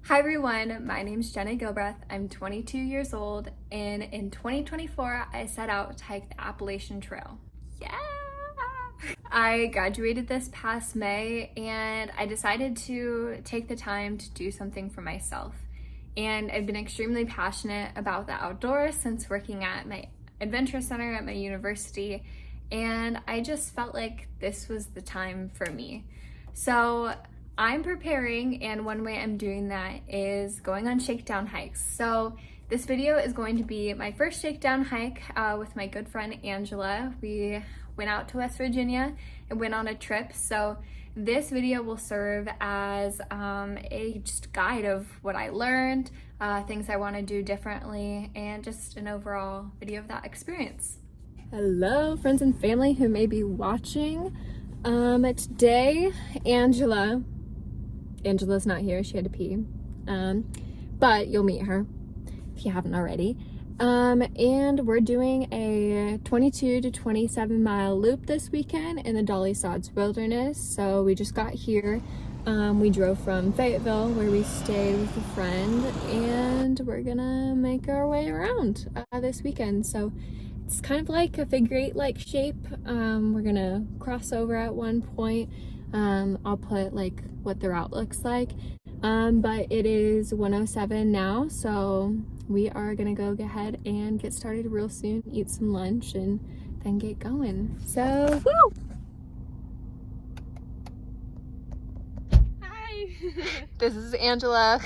Hi everyone, my name is Gilbreath. I'm 22 years old, and in 2024 I set out to hike the Appalachian Trail. Yeah! I graduated this past May and I decided to take the time to do something for myself. And I've been extremely passionate about the outdoors since working at my adventure center at my university, and I just felt like this was the time for me. So I'm preparing, and one way I'm doing that is going on shakedown hikes. So this video is going to be my first shakedown hike with my good friend Angela. We went out to West Virginia and went on a trip. So this video will serve as a just guide of what I learned, things I want to do differently, and just an overall video of that experience. Hello friends and family who may be watching. Today Angela's not here, she had to pee, but you'll meet her if you haven't already. And we're doing a 22 to 27 mile loop this weekend in the Dolly Sods wilderness. So we just got here. We drove from Fayetteville, where we stayed with a friend, and we're gonna make our way around this weekend. So it's kind of like a figure eight like shape. We're gonna cross over at one point. I'll put like what the route looks like, but it is 1:07 now, so we are gonna go ahead and get started real soon, eat some lunch, and then get going. So woo! Hi! This is Angela.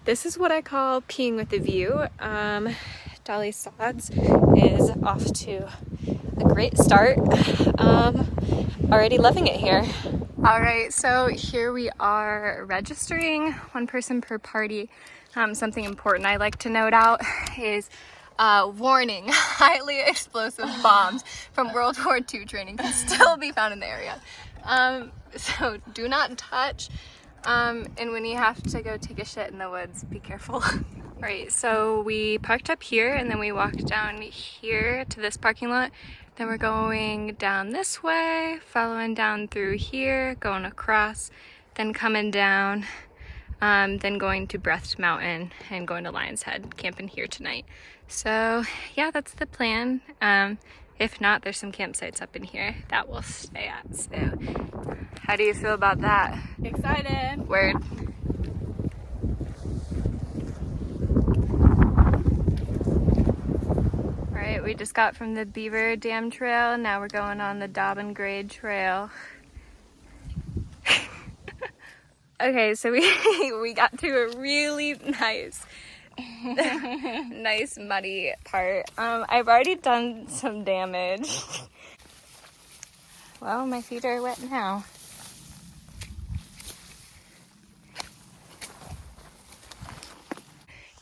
This is what I call peeing with a view. Dolly Sods is off to a great start. Already loving it here. All right, so here we are registering, one person per party. Something important I like to note out is warning, highly explosive bombs from World War II training can still be found in the area. So do not touch, and when you have to go take a shit in the woods, be careful. Right, so we parked up here and then we walked down here to this parking lot. Then we're going down this way, following down through here, going across, then coming down, then going to Breath Mountain and going to Lion's Head, camping here tonight. So yeah, that's the plan. If not, there's some campsites up in here that we'll stay at. So how do you feel about that? Excited. Word. Alright, we just got from the Beaver Dam Trail, now we're going on the Dobbin Grade Trail. Okay, so we got to a really nice muddy part. I've already done some damage. Well, my feet are wet now.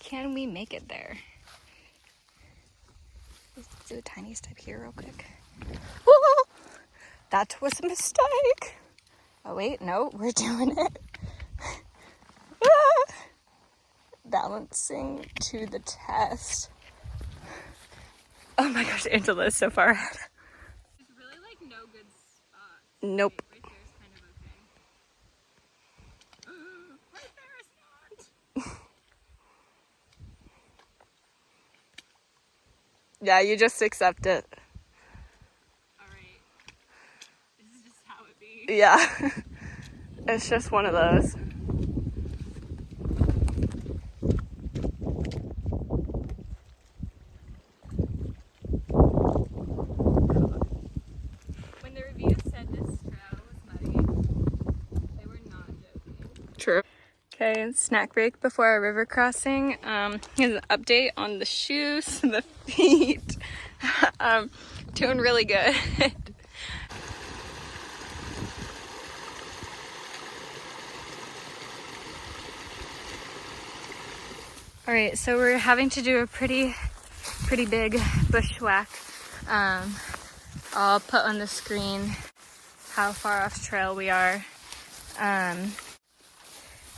Can we make it there? Let's do a tiny step here real quick. Whoa! That was a mistake. Oh wait, no, we're doing it. Balancing to the test. Oh my gosh, Angela is so far ahead. There's really like no good spot. Nope. Right there is kind of okay. Right there is not. Yeah, you just accept it. Alright. This is just how it be. Yeah. It's just one of those. When the reviews said this trail was muddy, they were not joking. True. Okay, snack break before our river crossing. Here's an update on the shoes, the feet. Doing really good. All right, so we're having to do a pretty big bushwhack. I'll put on the screen how far off trail we are.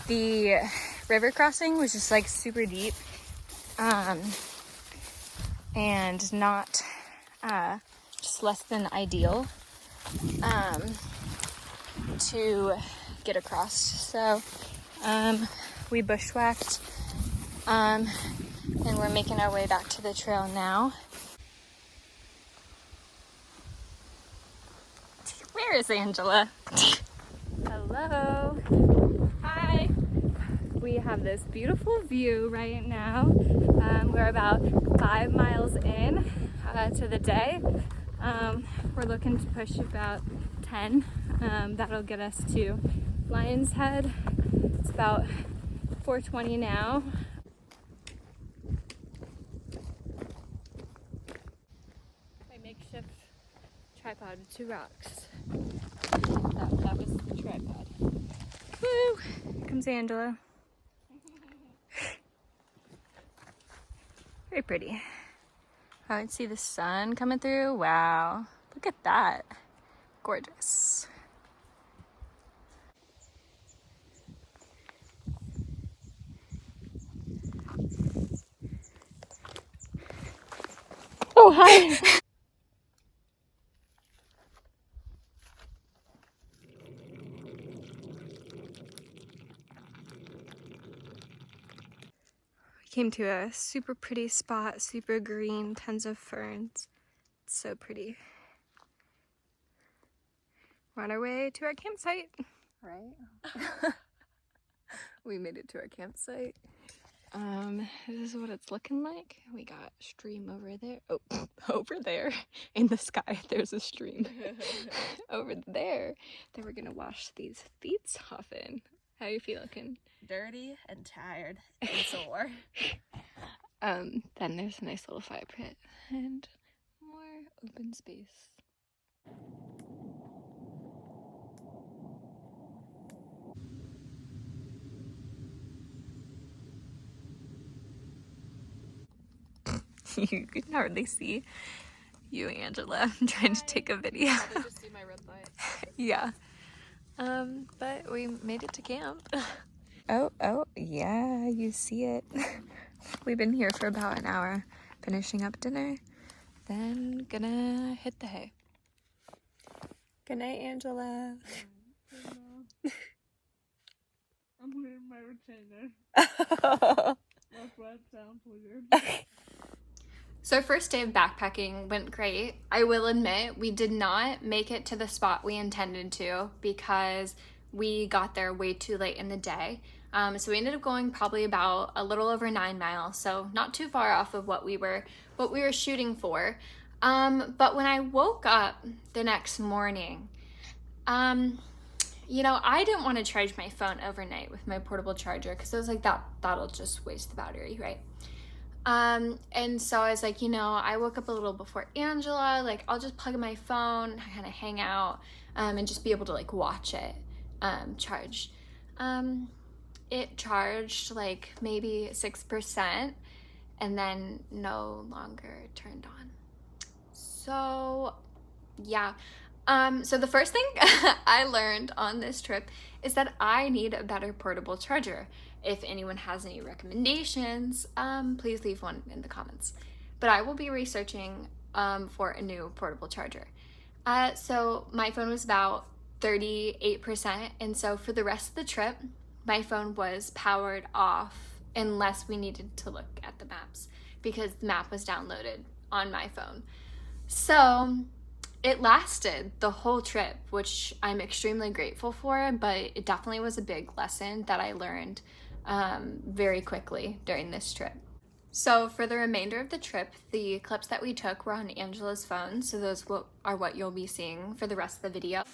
The river crossing was just like super deep, and not just less than ideal to get across. So We bushwhacked, and we're making our way back to the trail now. Where is Angela? Hello. Hi. We have this beautiful view right now. We're about 5 miles in to the day. We're looking to push about 10. That'll get us to Lion's Head. It's about 4:20 now. My makeshift tripod with 2 rocks. That was the tripod. Woo! Here comes Angela. Very pretty. Oh, I can see the sun coming through. Wow. Look at that. Gorgeous. Oh, hi. We came to a super pretty spot, super green, tons of ferns. It's so pretty. We're on our way to our campsite. Right? We made it to our campsite. This is what it's looking like. We got a stream over there. Oh, over there in the sky, there's a stream. Over there that we're gonna wash these feet off in. How you feel looking? Dirty and tired and sore. Then there's a nice little fire pit and more open space. You can hardly see you, Angela. I'm trying to take a video. Probably just see my red light. Yeah. But we made it to camp. Oh, yeah, you see it. We've been here for about an hour, finishing up dinner, then gonna hit the hay. Good night, Angela. I'm wearing my retainer. That's why it sounds weird. So our first day of backpacking went great. I will admit we did not make it to the spot we intended to because we got there way too late in the day. So we ended up going probably about a little over 9 miles, so not too far off of what we were shooting for. But when I woke up the next morning, you know, I didn't want to charge my phone overnight with my portable charger because I was like, that'll just waste the battery, right? And so I was like, you know, I woke up a little before Angela, like I'll just plug in my phone, kind of hang out, and just be able to like watch it, charge. It charged like maybe 6% and then no longer turned on. So yeah. So the first thing I learned on this trip is that I need a better portable charger. If anyone has any recommendations, please leave one in the comments. But I will be researching for a new portable charger. So my phone was about 38%, and so for the rest of the trip, my phone was powered off unless we needed to look at the maps because the map was downloaded on my phone. So it lasted the whole trip, which I'm extremely grateful for, but it definitely was a big lesson that I learned very quickly during this trip. So for the remainder of the trip, the clips that we took were on Angela's phone, so those are what you'll be seeing for the rest of the video.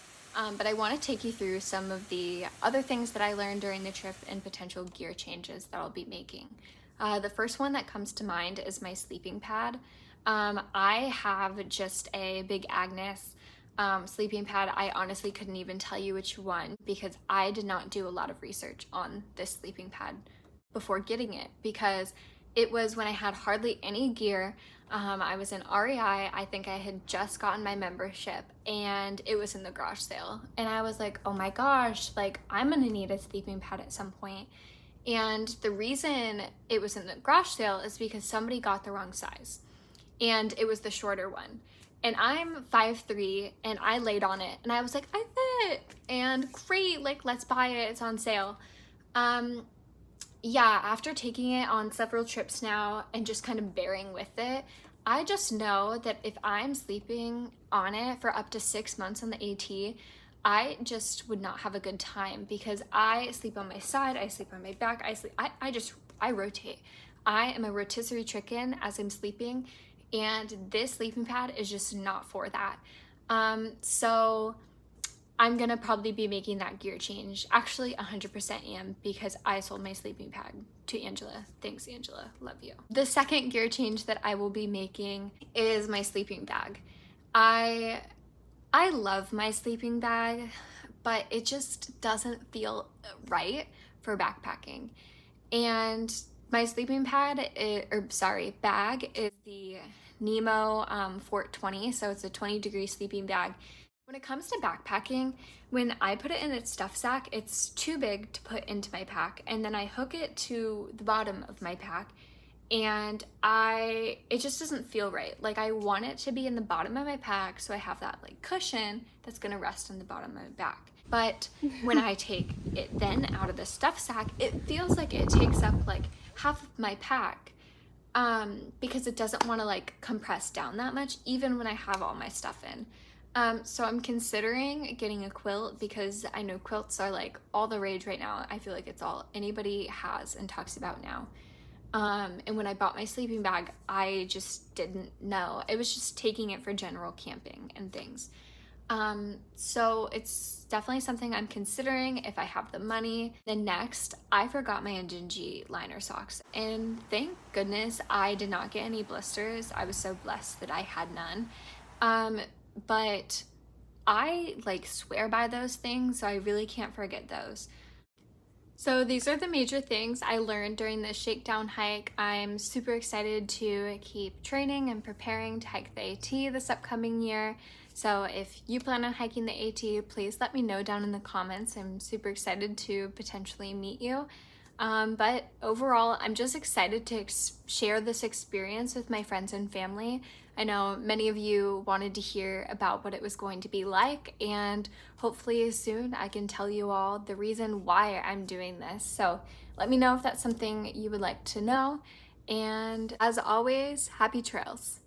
But I want to take you through some of the other things that I learned during the trip and potential gear changes that I'll be making. The first one that comes to mind is my sleeping pad. I have just a Big Agnes sleeping pad. I honestly couldn't even tell you which one because I did not do a lot of research on this sleeping pad before getting it because it was when I had hardly any gear. I was in REI, I think I had just gotten my membership and it was in the garage sale. And I was like, oh my gosh, like I'm gonna need a sleeping pad at some point. And the reason it was in the garage sale is because somebody got the wrong size. And it was the shorter one. And I'm 5'3", and I laid on it and I was like, I fit, and great, like let's buy it, it's on sale. Yeah, after taking it on several trips now and just kind of bearing with it, I just know that if I'm sleeping on it for up to 6 months on the AT, I just would not have a good time because I sleep on my side, I sleep on my back, I rotate. I am a rotisserie chicken as I'm sleeping, and this sleeping pad is just not for that. So I'm gonna probably be making that gear change. Actually, 100% am, because I sold my sleeping pad to Angela. Thanks, Angela. Love you. The second gear change that I will be making is my sleeping bag. I love my sleeping bag, but it just doesn't feel right for backpacking. And my sleeping bag is the Nemo Fort 20, so it's a 20-degree sleeping bag. When it comes to backpacking, when I put it in its stuff sack, it's too big to put into my pack, and then I hook it to the bottom of my pack, and it just doesn't feel right. Like, I want it to be in the bottom of my pack so I have that like cushion that's gonna rest on the bottom of my back. But when I take it then out of the stuff sack, it feels like it takes up like half of my pack, because it doesn't want to like compress down that much even when I have all my stuff in. So I'm considering getting a quilt because I know quilts are like all the rage right now. I feel like it's all anybody has and talks about now. And when I bought my sleeping bag, I just didn't know. It was just taking it for general camping and things. So it's definitely something I'm considering if I have the money. Then next, I forgot my Injinji liner socks, and thank goodness I did not get any blisters. I was so blessed that I had none. But I like swear by those things, so I really can't forget those. So these are the major things I learned during the Shakedown hike. I'm super excited to keep training and preparing to hike the AT this upcoming year. So if you plan on hiking the AT, please let me know down in the comments. I'm super excited to potentially meet you. But overall, I'm just excited to share this experience with my friends and family. I know many of you wanted to hear about what it was going to be like, and hopefully soon I can tell you all the reason why I'm doing this. So let me know if that's something you would like to know. And as always, happy trails.